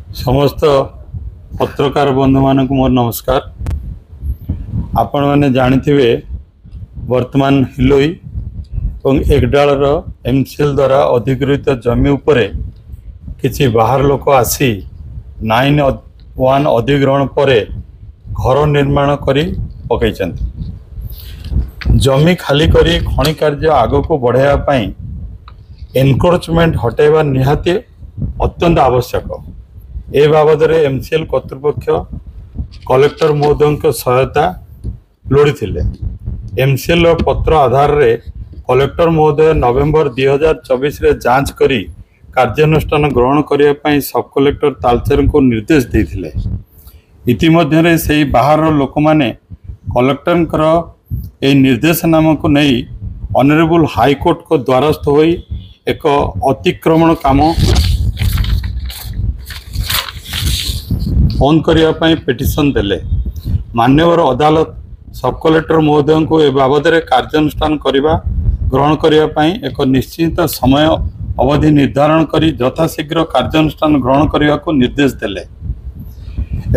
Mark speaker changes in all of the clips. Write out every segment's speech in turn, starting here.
Speaker 1: समस्त पत्रकार बंधु मानक मोर नमस्कार। आपण मैंने जानिथिबे वर्तमान हिलोई और एकडालर एमसीएल द्वारा अधिकृत जमी उपरे किछि बाहर लोक आसी 9(1) अधिग्रहण परे घर निर्माण करी पकईचंती। जमी खाली करी खनि कार्य आगो को बढ़ाया पाई एनक्रोचमेंट हटेबा निहाती अत्यंत आवश्यक। ए बाबद एमसीएल कर्तृपक्ष कलेक्टर महोदय सहायता लोड़ी थिले। एमसीएल पत्र आधार रे कलेक्टर महोदय नवेम्बर 2024 रे जांच करी कार्यानुष्ठान ग्रहण करने पाई सब कलेक्टर तालचेर को निर्देश देथिले। इतिमध्य से बाहर लोक माने कलेक्टर ए निर्देशनामा को नहीं ऑनरेबल हाईकोर्ट को द्वारस्थ होई एक अतिक्रमण काम बंद करने पिटिशन देले। मान्यवर अदालत सब कलेक्टर महोदय को ए बाबद कार्यानुष्ठान ग्रहण करने एक निश्चित समय अवधि निर्धारण करी यथाशीघ्र कार्यानुष्ठान ग्रहण करने को निर्देश देले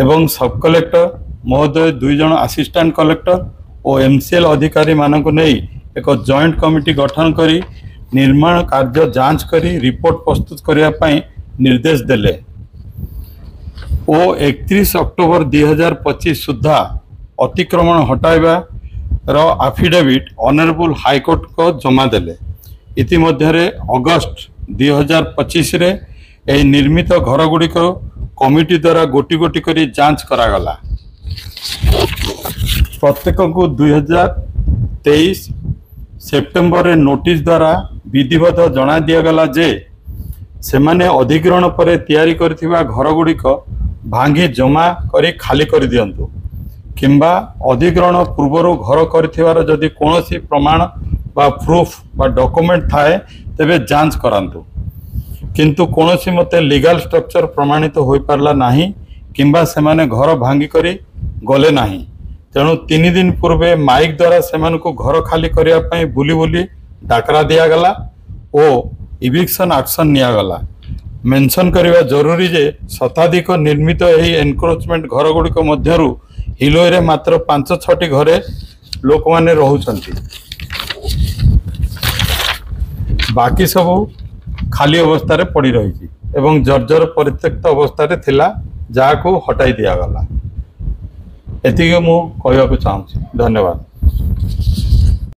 Speaker 1: एवं सब कलेक्टर महोदय 2 जन असिस्टेंट कलेक्टर और एमसीएल अधिकारी मानक नहीं एक जॉइंट कमिटी गठन करी निर्माण कार्य जांच करी रिपोर्ट प्रस्तुत करने निर्देश देले ओ 31 अक्टोबर 2025 सुधा अतिक्रमण हटाइबा एफिडेविट ऑनरेबल हाईकोर्ट को जमा देले। इतिमध्य अगस्त 2025 रे ए निर्मित घर गुड़िक कमिटी द्वारा गोटी गोटी करी जांच करागला। प्रत्येक को 2023 सेप्टेम्बर रे नोटिस द्वारा विधिवत जना दिगला जे सेमाने अधिग्रहण पर तैयारी करथिबा घर गुड़िक भांगी जमा करी खाली कर दियंतु किंबा अधिग्रहण पूर्वर घर करथिबार जदि कोनोसी प्रमाण बा प्रूफ बा डॉक्यूमेंट थाए तेबे जांच करांतु। किंतु कोनोसी मते लीगल स्ट्रक्चर प्रमाणित होई पारला नाही किंबा सेमाने घर भांगी करी गले नाही। तेणु 3 दिन पूर्वे माइक द्वारा सेमान को घर खाली करिया पई बुली बुली डाकरा दिया गला ओ इविक्शन एक्शन निया गला। मेंशन करवा जरूरी जे शताधिक निर्मित यही एनक्रोचमेंट घर गुड़िक मध्यरु हिलोई रे मात्र 5-6टी घरे लोक माने रहउछंती। बाकी सब खाली अवस्था रे पड़ी रही एवं जर्जर परित्यक्त अवस्था रे थिला जाको हटाई दिया गला। एतिके मु कहया को चाहूँ। धन्यवाद।